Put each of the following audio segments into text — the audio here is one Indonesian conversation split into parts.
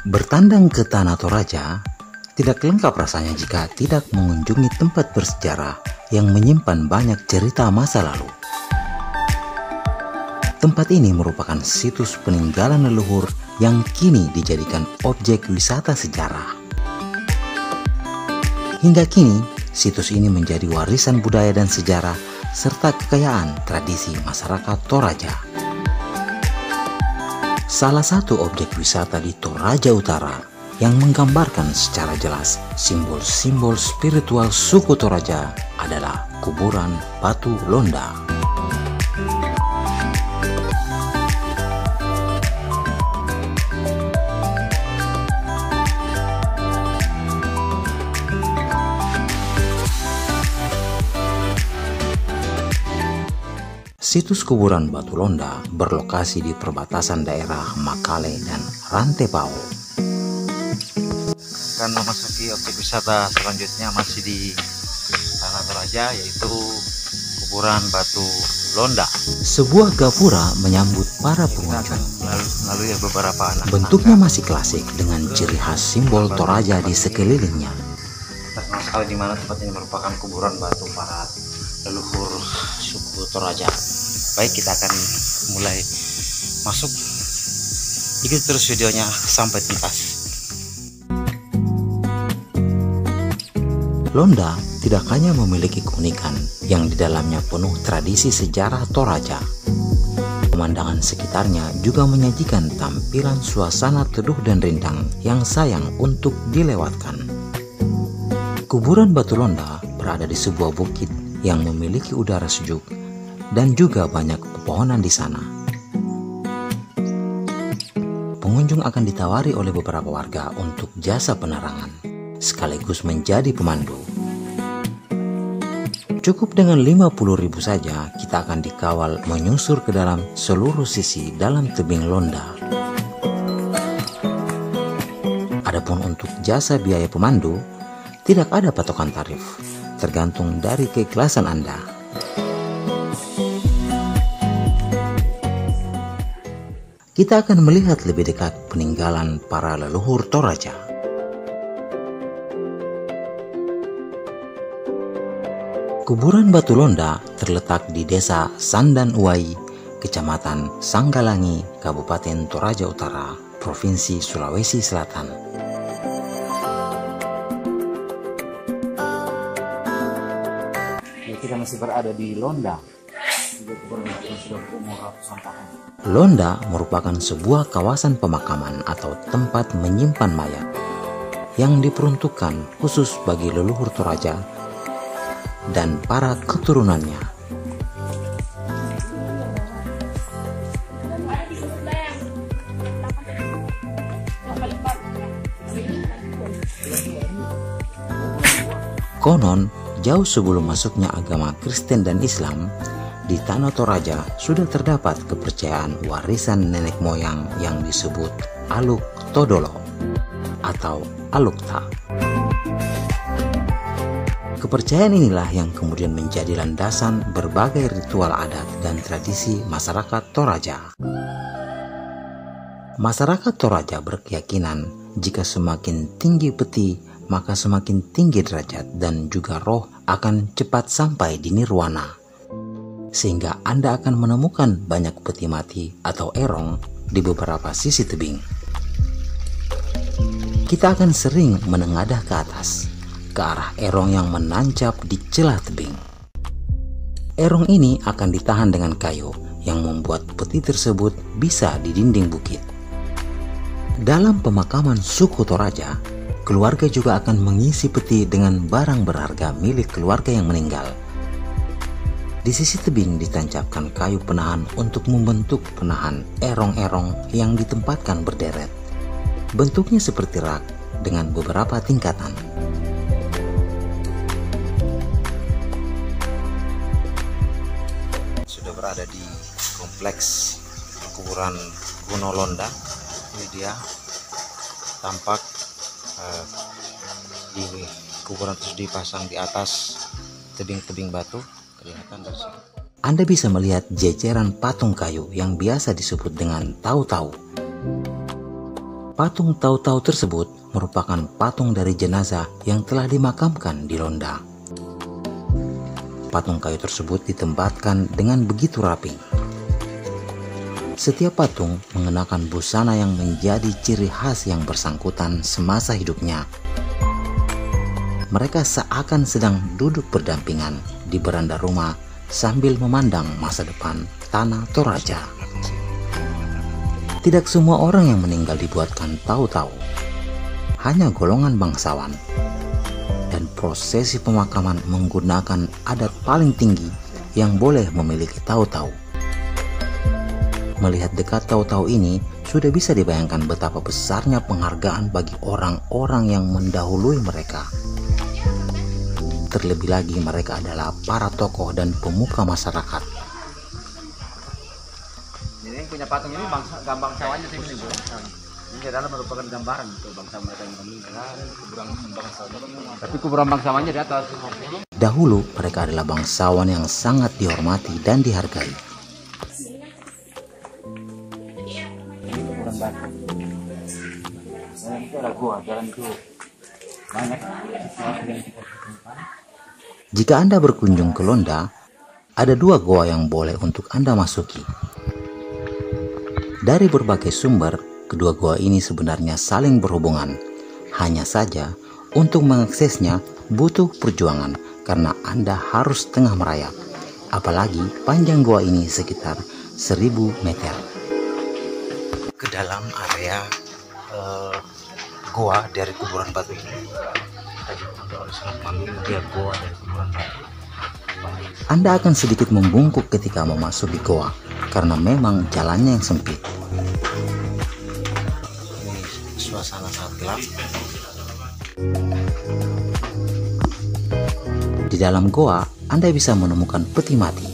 Bertandang ke Tanah Toraja tidak lengkap rasanya jika tidak mengunjungi tempat bersejarah yang menyimpan banyak cerita masa lalu. Tempat ini merupakan situs peninggalan leluhur yang kini dijadikan objek wisata sejarah. Hingga kini, situs ini menjadi warisan budaya dan sejarah serta kekayaan tradisi masyarakat Toraja. Salah satu objek wisata di Toraja Utara yang menggambarkan secara jelas simbol-simbol spiritual suku Toraja adalah kuburan Batu Londa. Situs kuburan Batu Londa berlokasi di perbatasan daerah Makale dan Rantepao. Akan memasuki objek wisata selanjutnya masih di Tanah Toraja, yaitu kuburan Batu Londa. Sebuah gapura menyambut para pengunjung. Melalui beberapa anak. Bentuknya masih klasik dengan ciri khas simbol Toraja di sekelilingnya. Terkenal sekali di mana tempat ini merupakan kuburan batu para leluhur suku Toraja. Baik, kita akan mulai masuk. Ikuti terus videonya sampai tuntas. Londa tidak hanya memiliki keunikan yang di dalamnya penuh tradisi sejarah Toraja. Pemandangan sekitarnya juga menyajikan tampilan suasana teduh dan rindang yang sayang untuk dilewatkan. Kuburan Batu Londa berada di sebuah bukit yang memiliki udara sejuk dan juga banyak pepohonan di sana. Pengunjung akan ditawari oleh beberapa warga untuk jasa penerangan, sekaligus menjadi pemandu. Cukup dengan 50.000 saja kita akan dikawal menyusur ke dalam seluruh sisi dalam tebing Londa. Adapun untuk jasa biaya pemandu, tidak ada patokan tarif, tergantung dari keikhlasan Anda. Kita akan melihat lebih dekat peninggalan para leluhur Toraja. Kuburan Batu Londa terletak di Desa Sandan Uwai, Kecamatan Sanggalangi, Kabupaten Toraja Utara, Provinsi Sulawesi Selatan. Kita masih berada di Londa. Londa merupakan sebuah kawasan pemakaman atau tempat menyimpan mayat yang diperuntukkan khusus bagi leluhur Toraja dan para keturunannya. Konon, jauh sebelum masuknya agama Kristen dan Islam, di Tanah Toraja sudah terdapat kepercayaan warisan nenek moyang yang disebut Aluk Todolo atau Alukta. Kepercayaan inilah yang kemudian menjadi landasan berbagai ritual adat dan tradisi masyarakat Toraja. Masyarakat Toraja berkeyakinan jika semakin tinggi peti, maka semakin tinggi derajat dan juga roh akan cepat sampai di nirwana. Sehingga Anda akan menemukan banyak peti mati atau erong di beberapa sisi tebing. Kita akan sering menengadah ke atas, ke arah erong yang menancap di celah tebing. Erong ini akan ditahan dengan kayu yang membuat peti tersebut bisa di dinding bukit. Dalam pemakaman suku Toraja, keluarga juga akan mengisi peti dengan barang berharga milik keluarga yang meninggal. Di sisi tebing ditancapkan kayu penahan untuk membentuk penahan erong-erong yang ditempatkan berderet. Bentuknya seperti rak dengan beberapa tingkatan. Sudah berada di kompleks kuburan kuno Londa. Ini dia tampak di kuburan terus dipasang di atas tebing-tebing batu. Kelihatan dari sini. Anda bisa melihat jejeran patung kayu yang biasa disebut dengan tau-tau. Patung Tau-Tau tersebut merupakan patung dari jenazah yang telah dimakamkan di Londa. Patung kayu tersebut ditempatkan dengan begitu rapi. Setiap patung mengenakan busana yang menjadi ciri khas yang bersangkutan semasa hidupnya. Mereka seakan sedang duduk berdampingan di beranda rumah sambil memandang masa depan Tanah Toraja. Tidak semua orang yang meninggal dibuatkan Tau-Tau, hanya golongan bangsawan. Dan prosesi pemakaman menggunakan adat paling tinggi yang boleh memiliki Tau-Tau. Melihat dekat Tau-Tau ini, sudah bisa dibayangkan betapa besarnya penghargaan bagi orang-orang yang mendahului mereka. Terlebih lagi mereka adalah para tokoh dan pemuka masyarakat. Jadi yang punya patung ini gambar bangsawannya sih ini, Bu. Ini adalah merupakan gambaran untuk bangsa mereka yang meninggal. Tapi kuburan bangsawannya di atas. Dahulu mereka adalah bangsawan yang sangat dihormati dan dihargai. Kuburan batu. Itu ada gua, jalan itu banyak. Jika Anda berkunjung ke Londa, ada 2 goa yang boleh untuk Anda masuki. Dari berbagai sumber, kedua goa ini sebenarnya saling berhubungan. Hanya saja, untuk mengaksesnya butuh perjuangan karena Anda harus tengah merayap. Apalagi panjang goa ini sekitar 1000 meter. Ke dalam area goa dari kuburan batu ini. Goa dari kuburan batu. Anda akan sedikit membungkuk ketika memasuki goa karena memang jalannya yang sempit. Ini suasana sangat gelap. Di dalam goa, Anda bisa menemukan peti mati.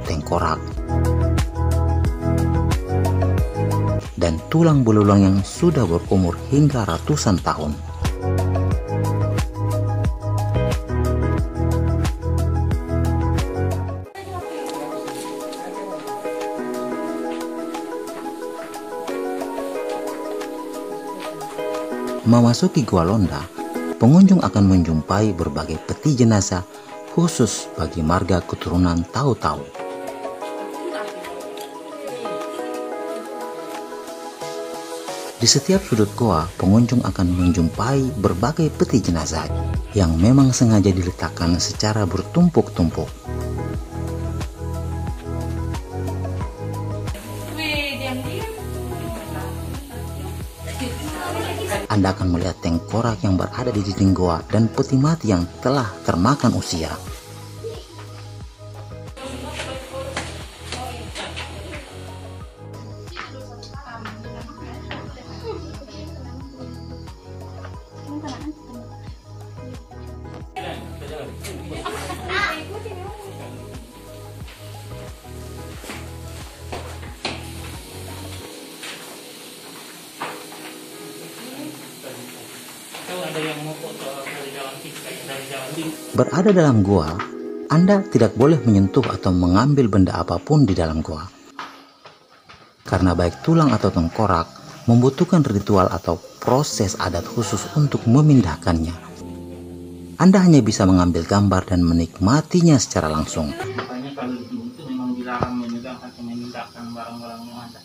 Tengkorak dan tulang belulang yang sudah berumur hingga ratusan tahun. Memasuki Gua Londa, pengunjung akan menjumpai berbagai peti jenazah khusus bagi marga keturunan Tau-Tau. Di setiap sudut goa, pengunjung akan menjumpai berbagai peti jenazah yang memang sengaja diletakkan secara bertumpuk-tumpuk. Anda akan melihat tengkorak yang berada di dinding goa dan peti mati yang telah termakan usia. Berada dalam goa, Anda tidak boleh menyentuh atau mengambil benda apapun di dalam goa. Karena baik tulang atau tengkorak membutuhkan ritual atau proses adat khusus untuk memindahkannya. Anda hanya bisa mengambil gambar dan menikmatinya secara langsung. Makanya kalau di sini itu memang dilarang memegang atau memindahkan barang-barang yang ada.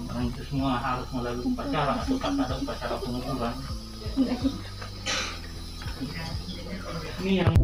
Karena itu semua harus melalui upacara atau tak ada upacara penguburan. Ini yang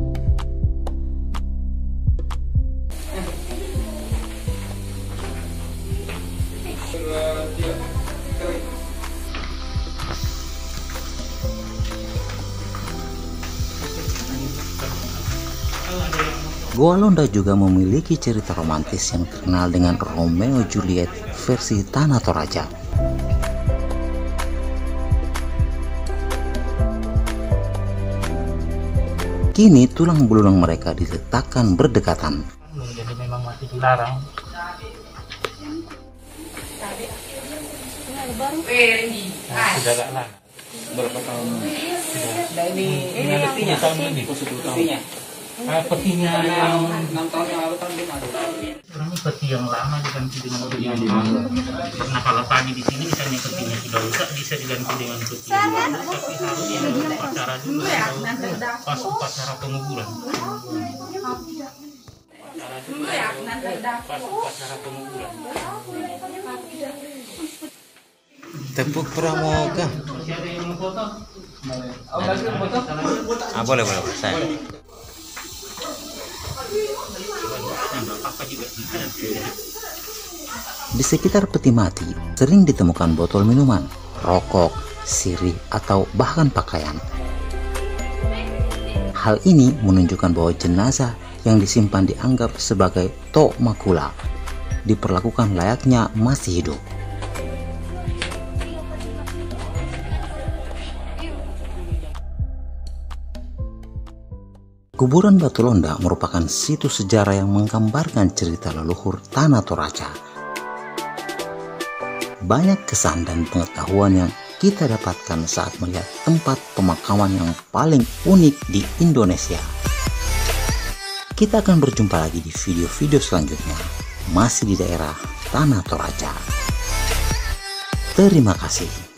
Gua Londa juga memiliki cerita romantis yang terkenal dengan Romeo Juliet versi Tanah Toraja. Kini tulang belulang mereka diletakkan berdekatan. jadi memang masih dilarang. Sudah agak lama. Berapa tahun? Sudah ini tahun lebih. 10 tahun. Petinya yang 6 tahun yang lalu kan belum ada. Ini peti yang lama diganti dengan peti yang baru. Nah kalau tadi di sini misalnya petinya sudah rusak bisa diganti dengan peti yang baru, tapi harus ada upacara dulu atau pas upacara penguburan. Pas upacara penguburan. Tepuk pramuka. Masih ada yang mau foto? Boleh saya. Di sekitar peti mati sering ditemukan botol minuman, rokok, sirih, atau bahkan pakaian. Hal ini menunjukkan bahwa jenazah yang disimpan dianggap sebagai to makula, diperlakukan layaknya masih hidup. Kuburan Batu Londa merupakan situs sejarah yang menggambarkan cerita leluhur Tanah Toraja. Banyak kesan dan pengetahuan yang kita dapatkan saat melihat tempat pemakaman yang paling unik di Indonesia. Kita akan berjumpa lagi di video-video selanjutnya, masih di daerah Tanah Toraja. Terima kasih.